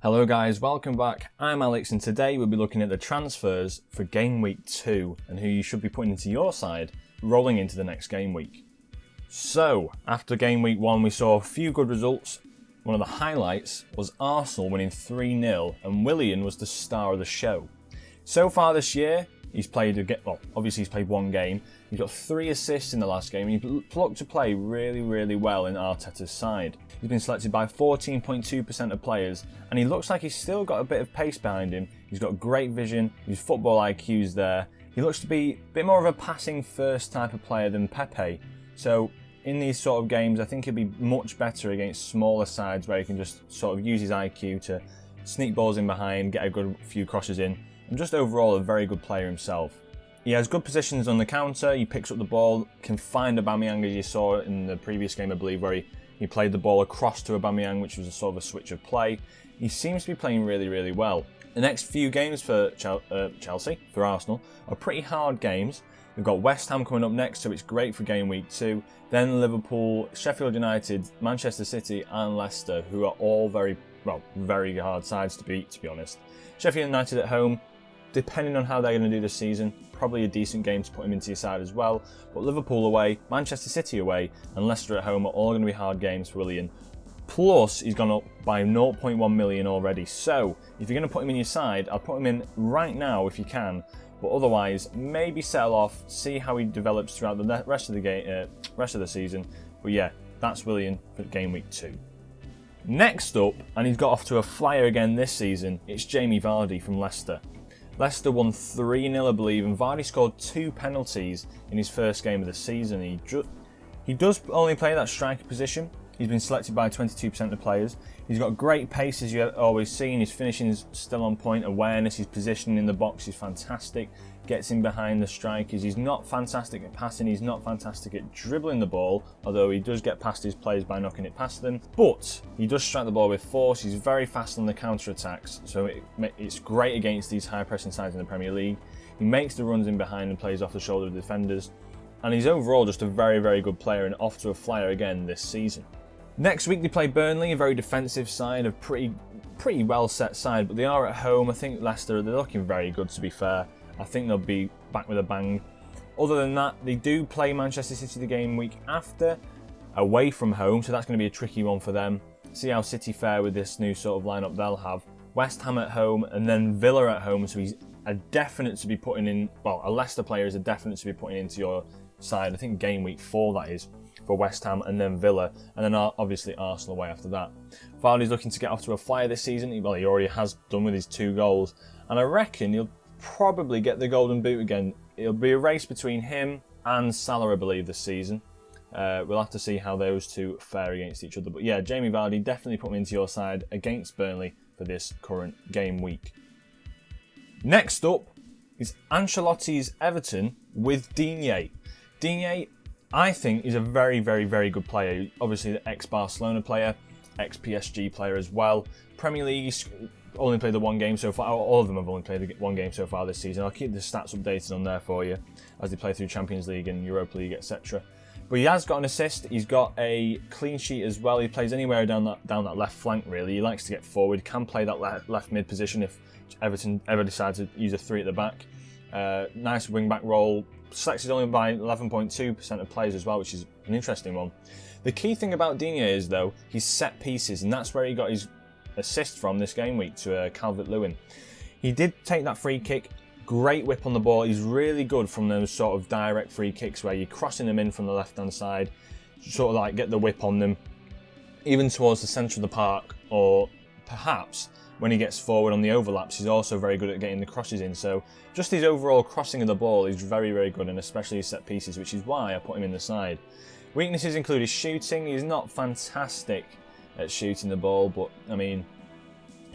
Hello guys, welcome back. I'm Alex and today we'll be looking at the transfers for Game Week 2 and who you should be putting into your side rolling into the next game week. So, after Game Week 1 we saw a few good results. One of the highlights was Arsenal winning 3-0 and Willian was the star of the show. So far this year, he's played one game. He's got 3 assists in the last game and he looked to play really well in Arteta's side. He's been selected by 14.2% of players and he looks like he's still got a bit of pace behind him. He's got great vision, his football IQ's there. He looks to be a bit more of a passing first type of player than Pepe. So in these sort of games, I think he'll be much better against smaller sides where he can just sort of use his IQ to sneak balls in behind, get a good few crosses in, and just overall a very good player himself. He has good positions on the counter, he picks up the ball, can find Aubameyang as you saw in the previous game I believe where he played the ball across to Aubameyang, which was a sort of a switch of play. He seems to be playing really well. The next few games for for Arsenal, are pretty hard games. We've got West Ham coming up next, so it's great for Game Week 2. Then Liverpool, Sheffield United, Manchester City and Leicester, who are all very hard sides to beat, to be honest. Sheffield United at home, depending on how they're going to do this season, probably a decent game to put him into your side as well. But Liverpool away, Manchester City away and Leicester at home are all going to be hard games for Willian. Plus, he's gone up by 0.1 million already. So, if you're going to put him in your side, I'll put him in right now if you can. But otherwise, maybe settle off, see how he develops throughout the rest of the season. But yeah, that's Willian for Game Week 2. Next up, and he's got off to a flyer again this season, it's Jamie Vardy from Leicester. Leicester won 3-0 I believe, and Vardy scored 2 penalties in his first game of the season. He does only play that striker position. He's been selected by 22% of players. He's got great pace as you've always seen. His finishing is still on point. Awareness, his positioning in the box is fantastic. Gets in behind the strikers. He's not fantastic at passing. He's not fantastic at dribbling the ball, although he does get past his players by knocking it past them. But he does strike the ball with force. He's very fast on the counter-attacks, so it's great against these high-pressing sides in the Premier League. He makes the runs in behind and plays off the shoulder of the defenders. And he's overall just a very good player and off to a flyer again this season. Next week they play Burnley, a very defensive side, a pretty well set side, but they are at home. I think Leicester, they're looking very good to be fair. I think they'll be back with a bang. Other than that, they do play Manchester City the game week after, away from home, so that's going to be a tricky one for them. See how City fare with this new sort of lineup they'll have. West Ham at home and then Villa at home, so he's a definite to be putting in, a Leicester player is a definite to be putting into your side. I think Game Week 4 that is, for West Ham and then Villa, and then obviously Arsenal away after that. Vardy's looking to get off to a flyer this season. He already has done with his 2 goals, and I reckon he'll probably get the golden boot again. It'll be a race between him and Salah, I believe, this season. We'll have to see how those two fare against each other. But yeah, Jamie Vardy, definitely put him into your side against Burnley for this current game week. Next up is Ancelotti's Everton with Digne. Digne, I think, is a very good player. Obviously, the ex-Barcelona player, ex-PSG player as well. Premier League, he's only played the 1 game so far. All of them have only played 1 game so far this season. I'll keep the stats updated on there for you as they play through Champions League and Europa League, etc. But he has got an assist. He's got a clean sheet as well. He plays anywhere down that left flank, really. He likes to get forward, can play that left mid position if Everton ever decide to use a 3 at the back. Nice wing-back role. Selected only by 11.2% of players as well, which is an interesting one. The key thing about Digne is, though, his set pieces, and that's where he got his assist from this game week to Calvert-Lewin. He did take that free kick, great whip on the ball. He's really good from those sort of direct free kicks where you're crossing them in from the left-hand side, sort of like get the whip on them, even towards the centre of the park, or perhaps when he gets forward on the overlaps, he's also very good at getting the crosses in. So just his overall crossing of the ball is very good, and especially his set pieces, which is why I put him in the side. Weaknesses include his shooting. He's not fantastic at shooting the ball, but I mean,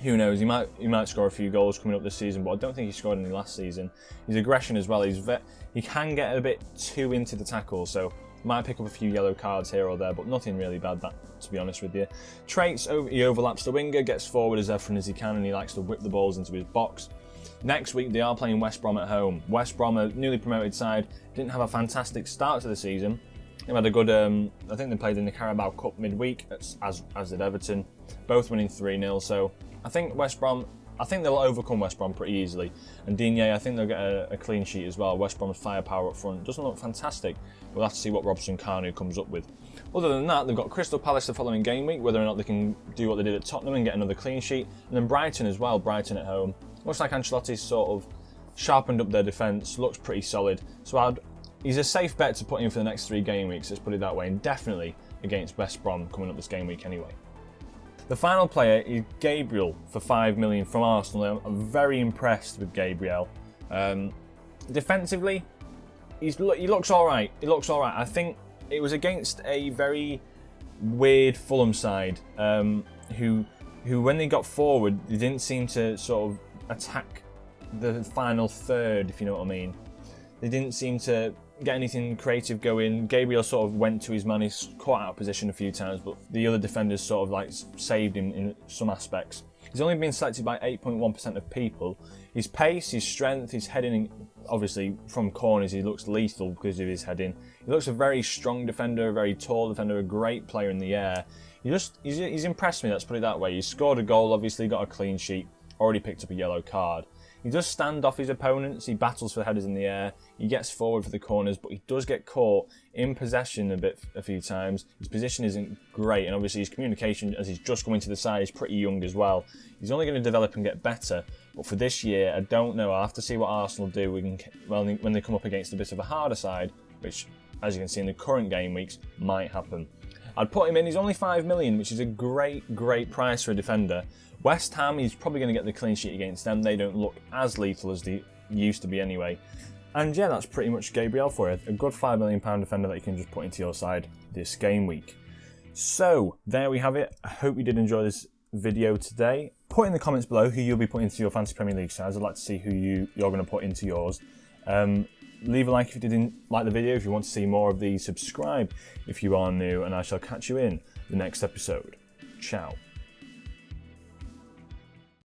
who knows? He might score a few goals coming up this season, but I don't think he scored any last season. His aggression as well. He can get a bit too into the tackle, so might pick up a few yellow cards here or there, but nothing really bad, to be honest with you. Traits, he overlaps the winger, gets forward as often as he can, and he likes to whip the balls into his box. Next week, they are playing West Brom at home. West Brom, a newly promoted side, didn't have a fantastic start to the season. They had a good, I think they played in the Carabao Cup midweek, as did Everton, both winning 3-0, so I think West Brom, I think they'll overcome West Brom pretty easily. And Digne, I think they'll get a clean sheet as well. West Brom's firepower up front doesn't look fantastic. We'll have to see what Robson-Kanu comes up with. Other than that, they've got Crystal Palace the following game week, whether or not they can do what they did at Tottenham and get another clean sheet. And then Brighton as well, Brighton at home. Looks like Ancelotti's sort of sharpened up their defence, looks pretty solid. So he's a safe bet to put in for the next 3 game weeks, let's put it that way, and definitely against West Brom coming up this game week anyway. The final player is Gabriel for 5 million from Arsenal. I'm very impressed with Gabriel. Defensively, he looks all right. He looks all right. I think it was against a very weird Fulham side who when they got forward, they didn't seem to sort of attack the final third, if you know what I mean. They didn't seem to get anything creative going. Gabriel sort of went to his man, he's caught out of position a few times, but the other defenders sort of like saved him in some aspects. He's only been selected by 8.1% of people. His pace, his strength, his heading, obviously from corners he looks lethal because of his heading. He looks a very strong defender, a very tall defender, a great player in the air. He's impressed me, let's put it that way. He's scored a goal, obviously got a clean sheet, already picked up a yellow card. He does stand off his opponents, he battles for headers in the air, he gets forward for the corners, but he does get caught in possession a few times. His position isn't great, and obviously his communication, as he's just coming to the side, is pretty young as well. He's only going to develop and get better, but for this year, I don't know. I'll have to see what Arsenal do when they come up against a bit of a harder side, which, as you can see in the current game weeks, might happen. I'd put him in, he's only 5 million, which is a great price for a defender. West Ham, he's probably going to get the clean sheet against them. They don't look as lethal as they used to be anyway. And yeah, that's pretty much Gabriel for you. A good £5 million defender that you can just put into your side this game week. So, there we have it. I hope you did enjoy this video today. Put in the comments below who you'll be putting into your Fantasy Premier League sides. I'd like to see who you're going to put into yours. Leave a like if you didn't like the video. If you want to see more of these, subscribe if you are new, and I shall catch you in the next episode. Ciao.